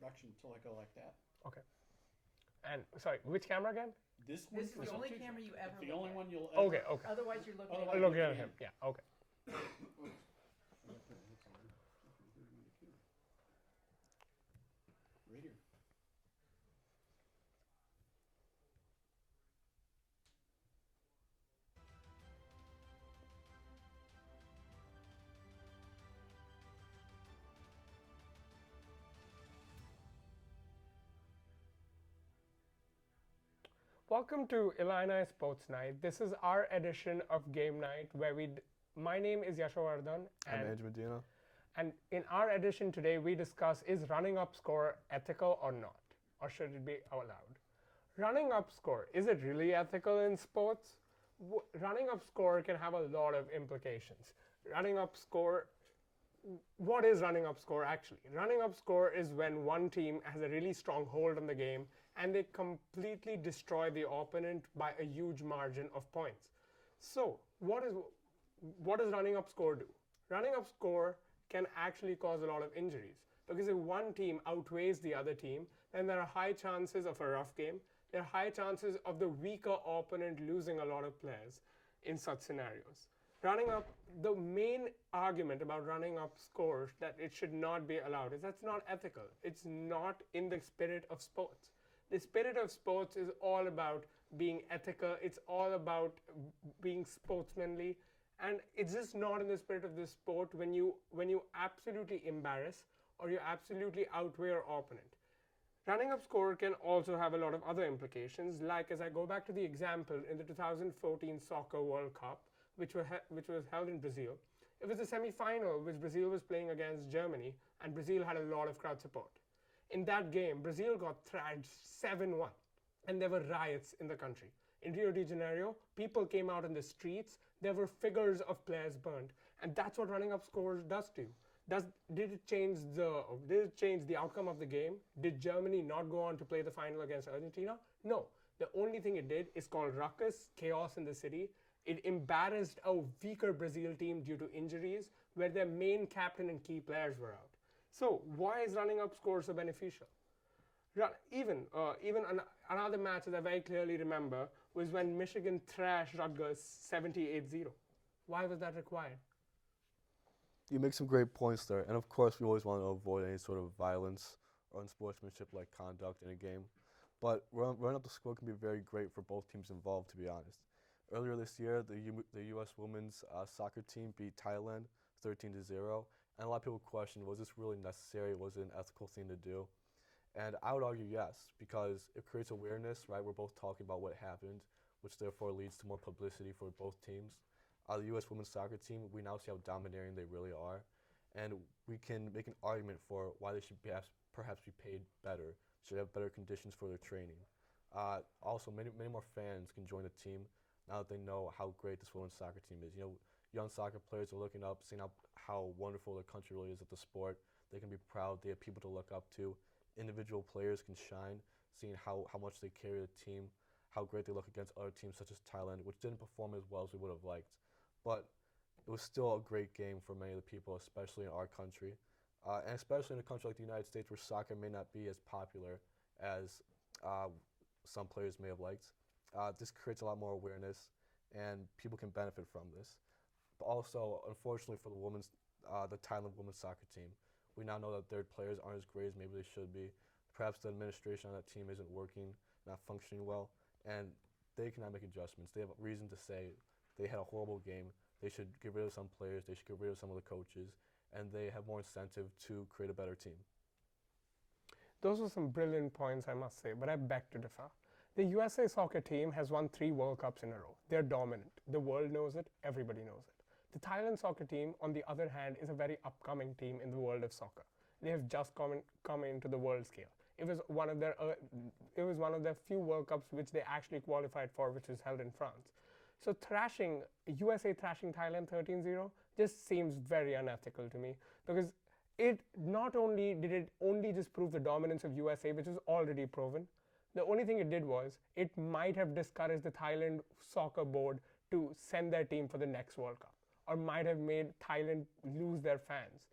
introduction until I go like that. Okay. And sorry, which camera again? This This is the only camera you ever the look only at. one you'll ever. Okay, okay. Otherwise, you're looking Otherwise- at I'm looking at him. Yeah, okay. Right here. Welcome to Illini Sports Night. This is our edition of Game Night where my name is Yashovardhan I'm Andrew Medina. and in our edition today we discuss is running up score ethical or not, or should it be allowed? Running up score, is it really ethical in sports? Running up score can have a lot of implications. Running up score, what is running up score actually? Running up score is when one team has a really strong hold on the game and they completely destroy the opponent by a huge margin of points. So what does running up score do? Running up score can actually cause a lot of injuries because if one team outweighs the other team, then there are high chances of a rough game. There are high chances of the weaker opponent losing a lot of players in such scenarios. The main argument about running up scores that it should not be allowed is that's not ethical. It's not in the spirit of sports. The spirit of sports is all about being ethical. It's all about being sportsmanly, and it's just not in the spirit of this sport when you absolutely embarrass or you absolutely outweigh your opponent. Running up score can also have a lot of other implications, like as I go back to the example in the 2014 Soccer World Cup, which was held in Brazil. It was a semi-final which Brazil was playing against Germany, and Brazil had a lot of crowd support. In that game, Brazil got thrashed 7-1, and there were riots in the country. In Rio de Janeiro, people came out in the streets. There were figures of players burned, and that's what running up scores does to you. Did it change the outcome of the game? Did Germany not go on to play the final against Argentina? No. The only thing it did is called ruckus, chaos in the city. It embarrassed a weaker Brazil team due to injuries where their main captain and key players were out. So why is running up scores so beneficial? Another match that I very clearly remember was when Michigan thrashed Rutgers 78-0. Why was that required? You make some great points there, and of course we always want to avoid any sort of violence or unsportsmanship-like conduct in a game. But running up the score can be very great for both teams involved, to be honest. Earlier this year, the U.S. women's soccer team beat Thailand 13-0, and a lot of people questioned, was this really necessary? Was it an ethical thing to do? And I would argue yes, because it creates awareness, right? We're both talking about what happened, which therefore leads to more publicity for both teams. The U.S. women's soccer team, we now see how domineering they really are, and we can make an argument for why they should perhaps be paid better, should have better conditions for their training. Also, many more fans can join the team now that they know how great this women's soccer team is. You know, young soccer players are looking up, seeing how wonderful their country really is at the sport. They can be proud. They have people to look up to. Individual players can shine, seeing how much they carry the team, how great they look against other teams such as Thailand, which didn't perform as well as we would have liked. But it was still a great game for many of the people, especially in our country. And especially in a country like the United States where soccer may not be as popular as some players may have liked. This creates a lot more awareness, and people can benefit from this. But also, unfortunately for the Thailand women's soccer team, we now know that their players aren't as great as maybe they should be. Perhaps the administration on that team isn't working, not functioning well, and they cannot make adjustments. They have a reason to say they had a horrible game. They should get rid of some players. They should get rid of some of the coaches, and they have more incentive to create a better team. Those were some brilliant points, I must say, but I beg to differ. The USA soccer team has won 3 World Cups in a row. They're dominant. The world knows it. Everybody knows it. The Thailand soccer team, on the other hand, is a very upcoming team in the world of soccer. They have just come into the world scale. It was one of their few World Cups which they actually qualified for, which was held in France. So USA thrashing Thailand 13-0 just seems very unethical to me, because it not only did it only just prove the dominance of USA, which was already proven. The only thing it did was it might have discouraged the Thailand soccer board to send their team for the next World Cup, or might have made Thailand lose their fans.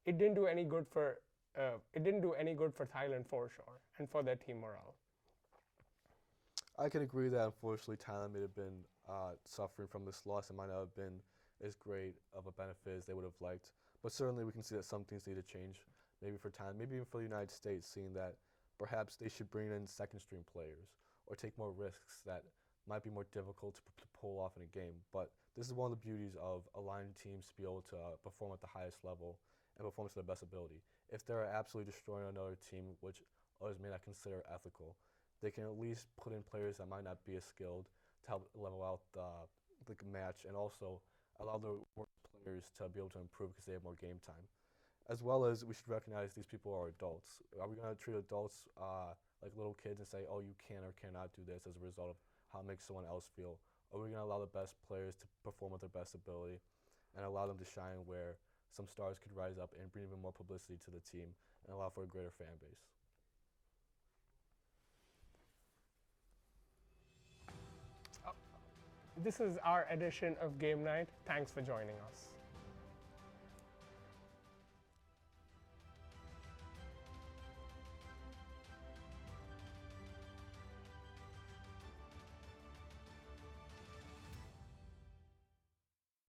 It didn't do any good for it didn't do any good for Thailand for sure, and for their team morale. I can agree that unfortunately Thailand may have been suffering from this loss. It might not have been as great of a benefit as they would have liked. But certainly we can see that some things need to change, maybe for Thailand, maybe even for the United States, seeing that perhaps they should bring in second string players or take more risks that might be more difficult to pull off in a game. But this is one of the beauties of allowing teams to be able to perform at the highest level and perform to their best ability. If they're absolutely destroying another team, which others may not consider ethical, they can at least put in players that might not be as skilled to help level out the match and also allow the worst players to be able to improve because they have more game time. As well as we should recognize these people are adults. Are we going to treat adults like little kids and say, oh, you can or cannot do this as a result of how it makes someone else feel? Or are we going to allow the best players to perform at their best ability and allow them to shine where some stars could rise up and bring even more publicity to the team and allow for a greater fan base? This is our edition of Game Night. Thanks for joining us.